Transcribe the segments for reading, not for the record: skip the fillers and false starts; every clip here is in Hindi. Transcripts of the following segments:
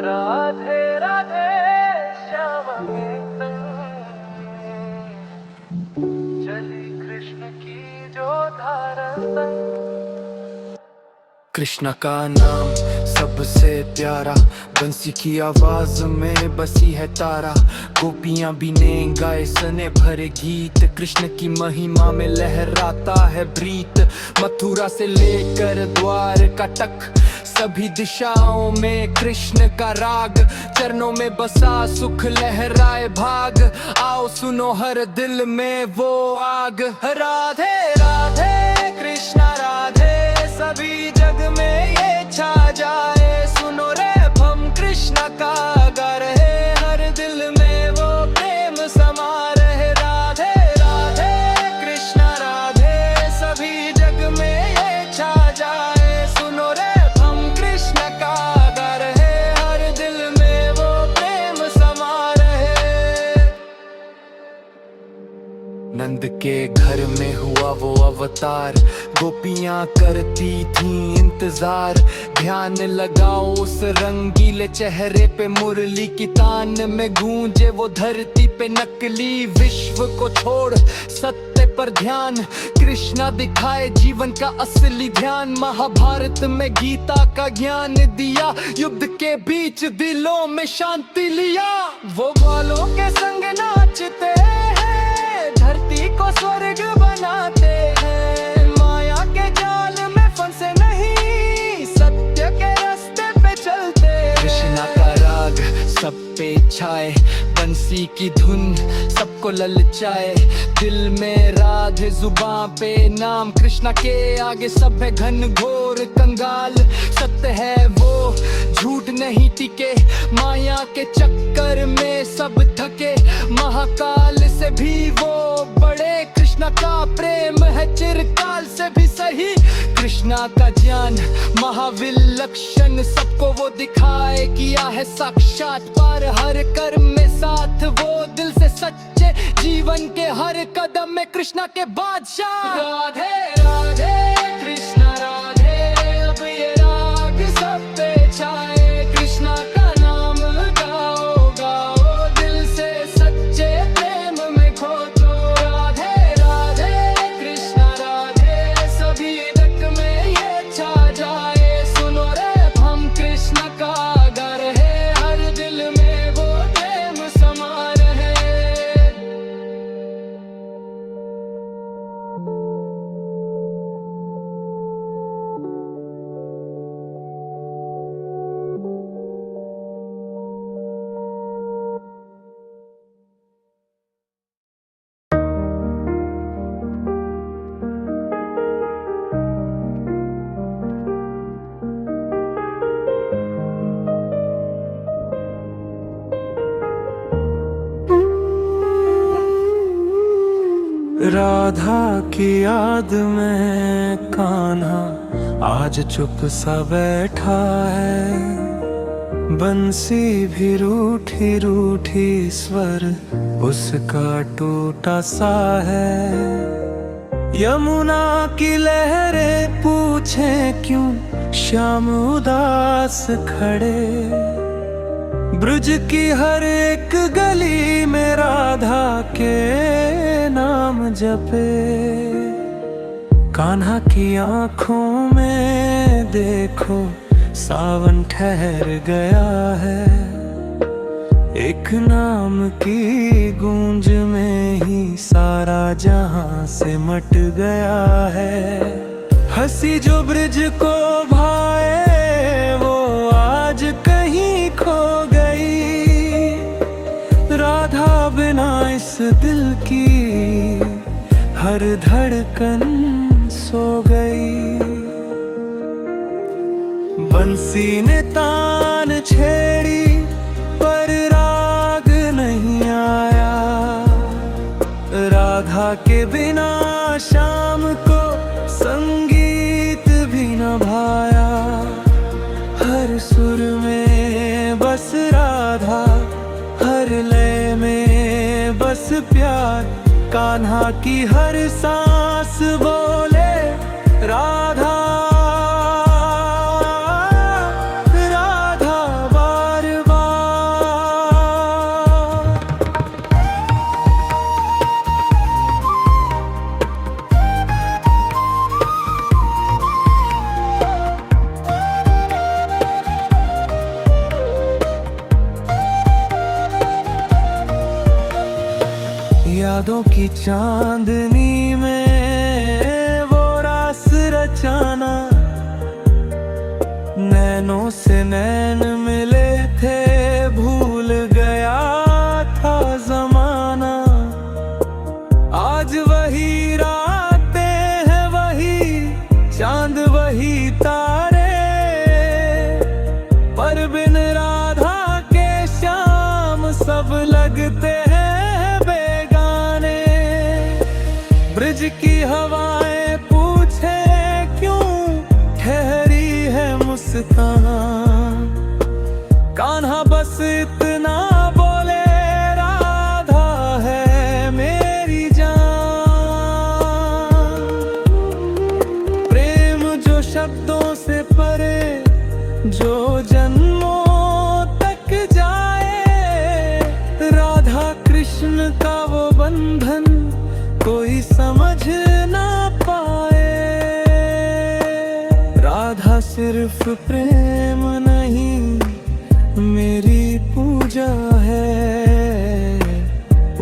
राधे राधे श्याम के संग चली कृष्ण की जो धारा संग। कृष्ण का नाम सबसे प्यारा, बंसी की आवाज में बसी है तारा। गोपियां भी ने गाए सने भरे गीत, कृष्ण की महिमा में लहराता है प्रीत। मथुरा से लेकर द्वारका तक सभी दिशाओं में कृष्ण का राग। चरणों में बसा सुख लहराए भाग, आओ सुनो हर दिल में वो आग। राधे राधे कृष्णा राधे, सभी जग में ये छा जाए। सुनो रे हम कृष्ण का गा रहे, हर दिल में वो प्रेम समा रहे। राधे राधे कृष्णा राधे, सभी जग में ये छा जाए। सुनो रे हम कृष्ण का गा रहे, हर दिल में वो प्रेम समा रहे। नंद के घर में हुआ वो अवतार, गोपियां करती थी इंतजार। ध्यान लगाओ उस रंगीले चेहरे पे, मुरली की तान में गूंजे वो धरती पे। नकली विश्व को छोड़ सत्य पर ध्यान, कृष्णा दिखाए जीवन का असली ध्यान। महाभारत में गीता का ज्ञान दिया, युद्ध के बीच दिलों में शांति लिया। वो बालों के संग नाचते हैं, धरती को स्वर्ग बनाते हैं। माया के जाल में फंसे नहीं, सत्य के रास्ते पे चलते हैं। कृष्णा का राग सब पे छाए, बंसी की धुन सबको ललचाए। दिल में राधे जुबां पे नाम, कृष्णा के आगे सब है घन घोर कंगाल। सत्य है वो झूठ नहीं टिके, माया के चक्कर में सब थके। महाकाल से भी वो बड़े, कृष्णा का प्रेम है चिरकाल से भी सही। कृष्णा का ज्ञान महाविलक्षण, सबको वो दिखाए किया है साक्षात पार। हर कर्म में साथ वो दिल से सच्चे, जीवन के हर कदम में कृष्णा के बादशाह। राधे राधे कृष्णा राधे, अब ये राग सब पे छाए। कृष्णा का नाम गाओ गाओ, दिल से सच्चे प्रेम में खो तो। राधे राधे कृष्णा राधे, सभी जग में ये छा जाए। सुनो रे हम कृष्ण का गा रहे, हर दिल में वो प्रेम समा रहे। राधा की याद में कान्हा आज चुप सा बैठा है। बंसी भी रूठी रूठी स्वर उसका टूटा सा है। यमुना की लहरें पूछे क्यों श्याम उदास खड़े। ब्रज की हर एक गली में राधा के नाम जपे। कान्हा की आंखों में देखो सावन ठहर गया है। एक नाम की गूंज में ही सारा जहां से मट गया है। हंसी जो ब्रज को भाए वो आज कहीं खो गई। राधा बिना इस दिल की हर धड़कन सो गई। बंसी ने तान छेड़ी पर राग नहीं आया। राधा के बिना शाम को संगीत भी न भाया। हर सुर में बस राधा, हर लय में बस प्यार। कान्हा की हर सांस बोले राधा यादों की चांदनी में वो रास रचाना, नैनों से नैन मिले थे, भूल गया था जमाना। आज वही रातें हैं, वही चांद, वही तारे, पर बिन राधा के शाम सब लगते हैं बेगाने। ब्रिज की हवाएं पूछे क्यों ठहरी है मुस्कान, कान्हा बस इतना बोले, राधा है मेरी जान। प्रेम जो शब्दों से परे, जो जन्मों तक जाए, राधा कृष्ण का वो बंधन कोई समझ ना पाए। राधा सिर्फ प्रेम नहीं, मेरी पूजा है,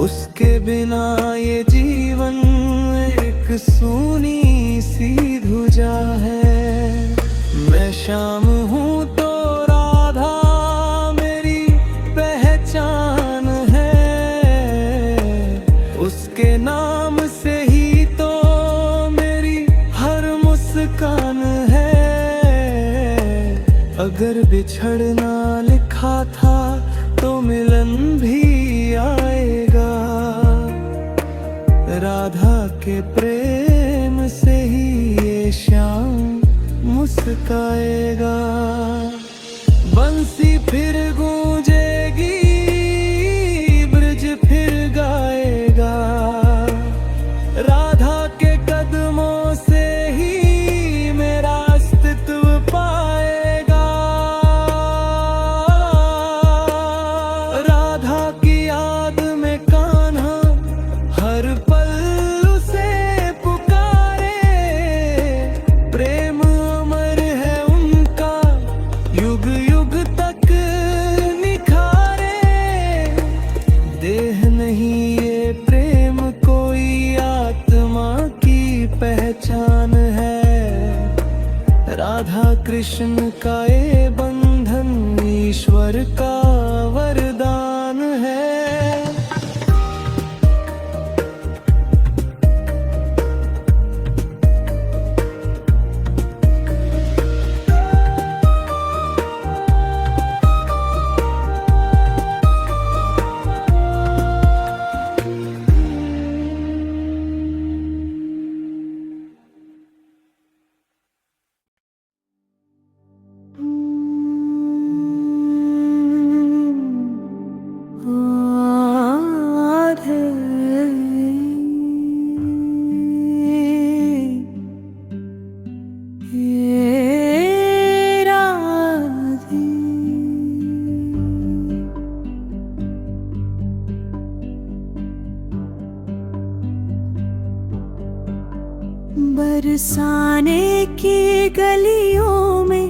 उसके बिना ये जीवन एक सूनी सी धुजा है। मैं शाम हूँ तो राधा मेरी पहचान है, उसके नाम से ही तो मेरी हर मुस्कान है। अगर बिछड़ना लिखा था तो मिलन भी आएगा, राधा के प्रेम से ही ये शाम मुस्काएगा। बंसी फिर गूंजेगी, ब्रिज फिर गाएगा, राधा के कदमों से ही मेरा अस्तित्व पाएगा। राधा की याद में कान्हा हर पल उसे पुकारे, प्रेम अमर है उनका युग युग तक निखारे। देह नहीं ये प्रेम कोई आत्मा की पहचान है, राधा कृष्ण का ये बंधन ईश्वर का वरदान है। बरसाने की गलियों में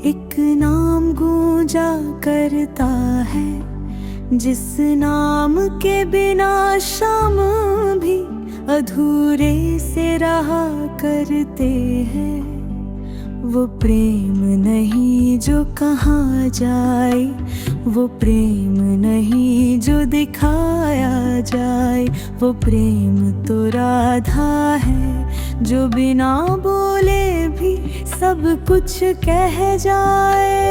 एक नाम गूंजा करता है, जिस नाम के बिना शाम भी अधूरे से रहा करते हैं। वो प्रेम नहीं जो कहा जाए, वो प्रेम नहीं जो दिखाया जाए, वो प्रेम तो राधा है जो बिना बोले भी सब कुछ कह जाए।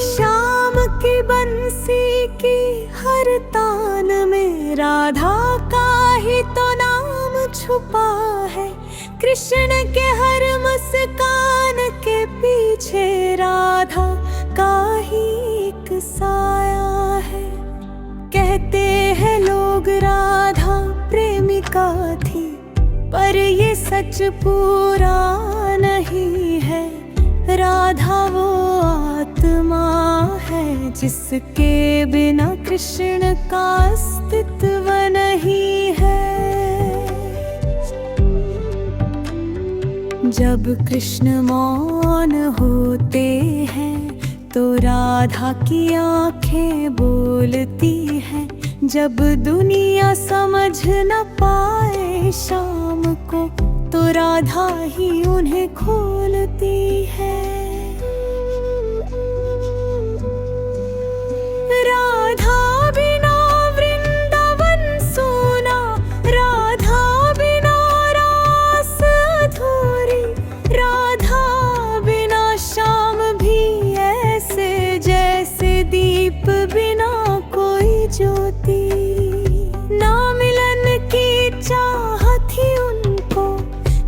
शाम की बंसी की हर तान में राधा का ही तो नाम छुपा है, कृष्ण के हर मुस्कान के पीछे राधा का ही एक साया है। कहते हैं लोग राधा प्रेमिका थी, पर ये सच पूरा नहीं है। राधा वो आत्मा है जिसके बिना कृष्ण का अस्तित्व नहीं है। जब कृष्ण मौन होते हैं तो राधा राधा की आंखें बोलती है जब दुनिया समझ न पाए शाम को, तो राधा ही उन्हें खोलती है। राधा बिना वृंदावन सूना, राधा बिना रास अधूरी, राधा बिना शाम भी ऐसे जैसे दीप बिना कोई ज्योति। ना मिलन की चाहत थी उनको,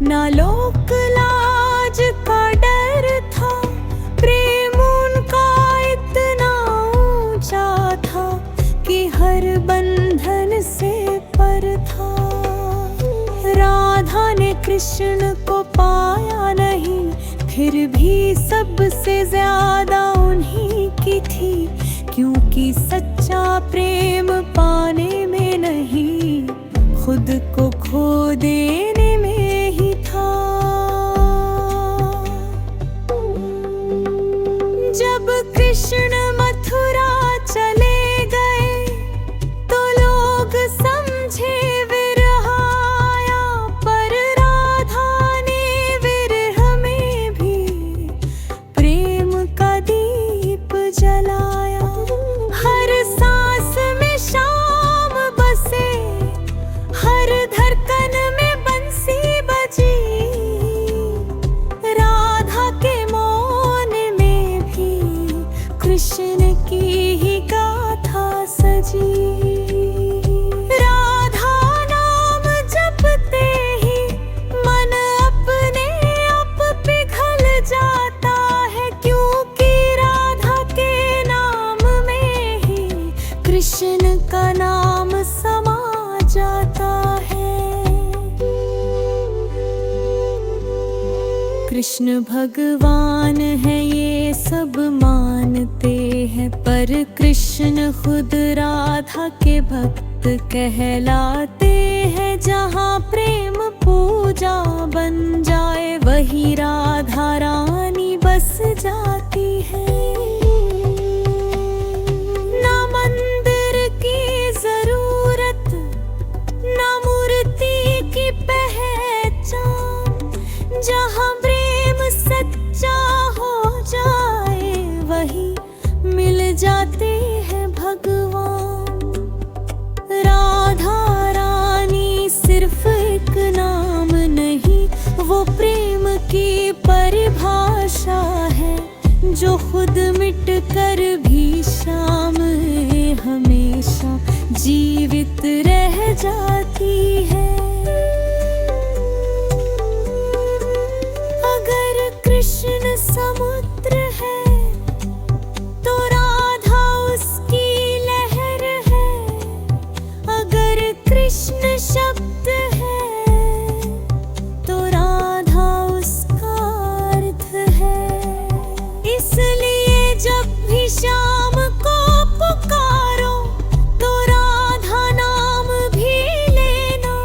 ना लोक लाज का डर था, प्रेम उनका इतना ऊंचा था कि हर बंधन से पर था। राधा ने कृष्ण को पाया नहीं, फिर भी सबसे ज्यादा उन्हीं की थी, क्योंकि सच्चा प्रेम पाने में नहीं, खुद को खो देने में ही था। जब कृष्ण मथुरा चले गए तो लोग समझे विरह आया, पर राधा ने विरह में भी प्रेम का दीप जलाया। हर सांस में शाम बसे, हर धड़कन में बंसी बजी, राधा के मौन में भी कृष्ण की ही गाथा सजी। राधा नाम जपते ही मन अपने आप पिघल जाता है, क्योंकि राधा के नाम में ही कृष्ण का नाम समा जाता है। कृष्ण भगवान है ये सब मानते हैं, पर कृष्ण खुद राधा के भक्त कहलाते हैं। जहाँ प्रेम पूजा बन जाए वही राधा रानी बस जाती है। ना मंदिर की जरूरत, ना मूर्ति की पहचान, जहाँ प्रेम सच्चा हो जाए वही मिल जाते हैं भगवान। राधा रानी सिर्फ एक नाम नहीं, वो प्रेम की परिभाषा है, जो खुद मिट कर भी शाम हमेशा जीवित रह जाती है। अगर कृष्ण समुद्र है तो राधा उसकी लहर है, अगर कृष्ण शब्द है तो राधा उसका अर्थ है। इसलिए जब भी शाम को पुकारो तो राधा नाम भी लेना,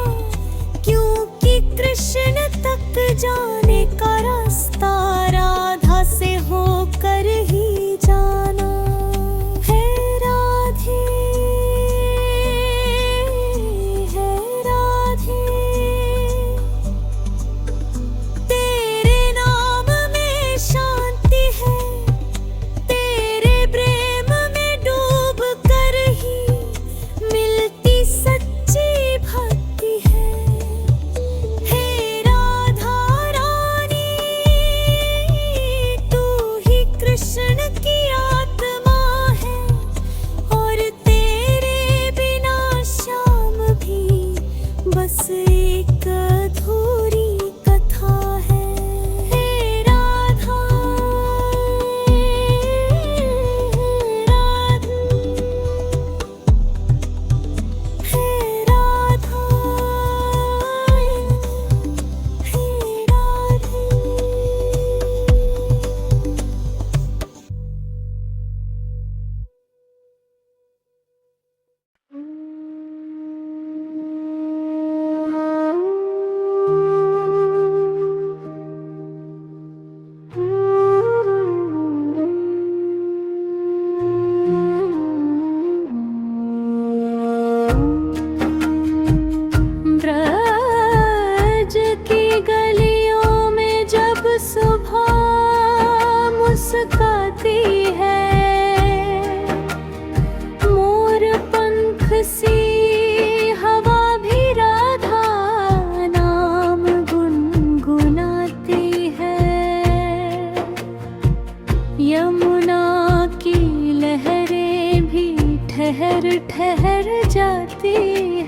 ठहर ठहर जाती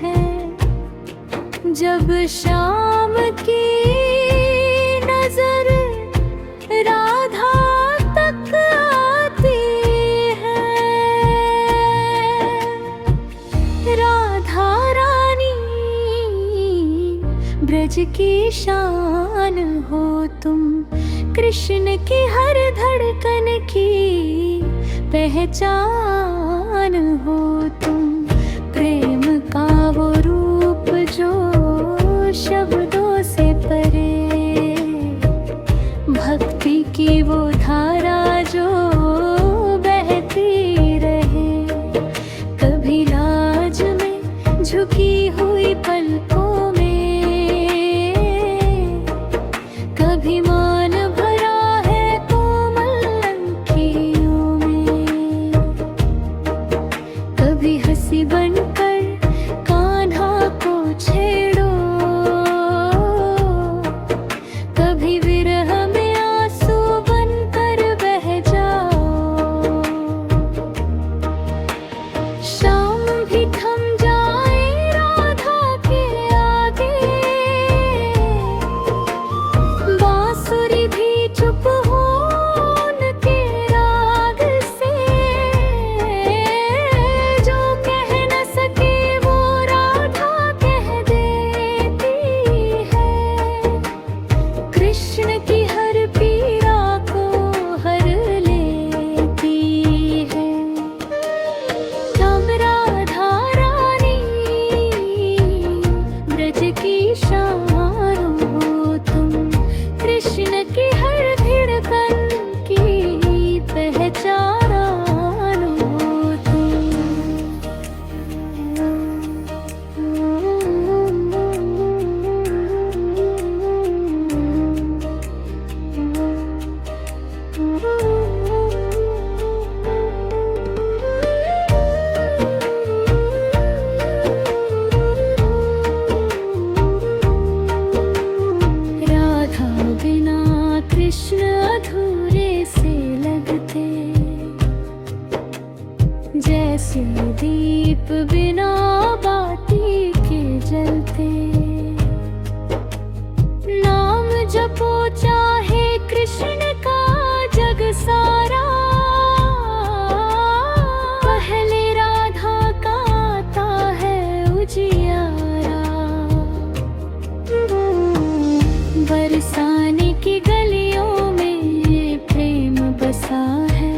है। जब शाम की नजर राधा तक आती है, राधा रानी ब्रज की शान हो तुम, कृष्ण की हर धड़कन की पहचान हो तुम। प्रेम का वो रूप जो शब्दों से परे, भक्ति की वो धारा जो बहती रहे। कभी लाज में झुकी हुई पलकों में, कभी मान भरा है कोमल अंखियों में, कभी हंसी बनकर कान्हा को छेड़ो, कभी विरह में आंसू बनकर बह जाओ। शाम भी थम जाए राधा के आगे, बांसुरी भी चुप हो उनके राग से। जो कह न सके वो राधा कह देती है, कृष्ण की हर पीड़ा को हर लेती है। तुम राधा रानी ब्रज की शान हो तुम, कृष्ण की हर धड़कन की पहचान हो राधा बिना कृष्ण अधूरे से लगते, जैसे दीप बिना बाती के जलते। नाम जपो चाहे कृष्ण का जग सारा, पहले राधा का आता है उजियारा। बरसाने की गलियों में प्रेम बसा है,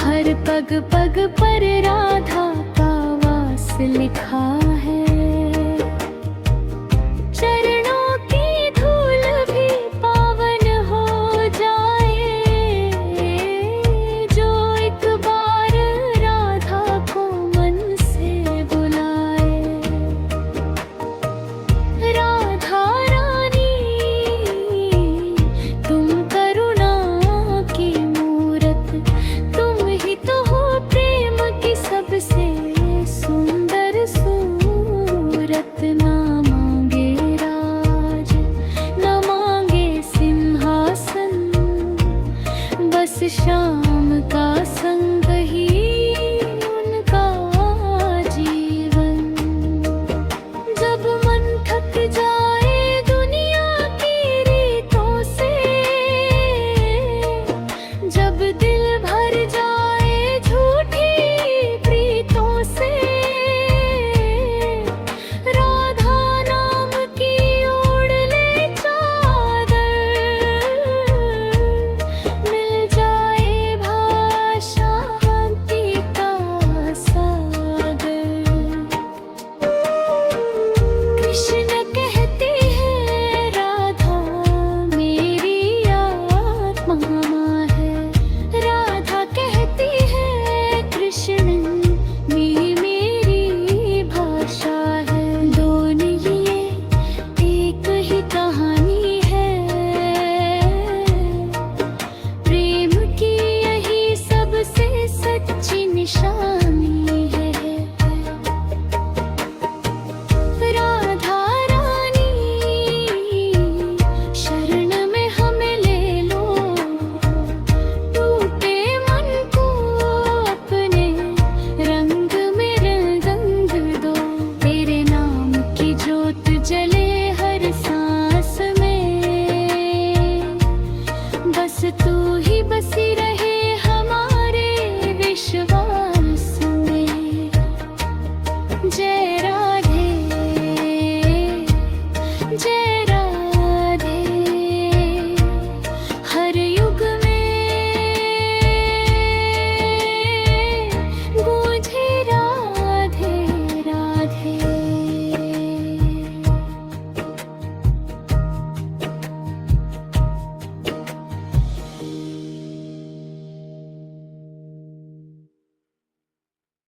हर पग पग पर राधा का वास लिखा है। चरणों की धूल भी पावन हो जाए, जो एक बार राधा को मन से बुलाए। राधा रानी तुम करुणा की मूरत, तुम ही तो हो प्रेम की सबसे सुंदर सूरत। ना मांगे राज न मांगे सिंहासन, बस शाम का संग ही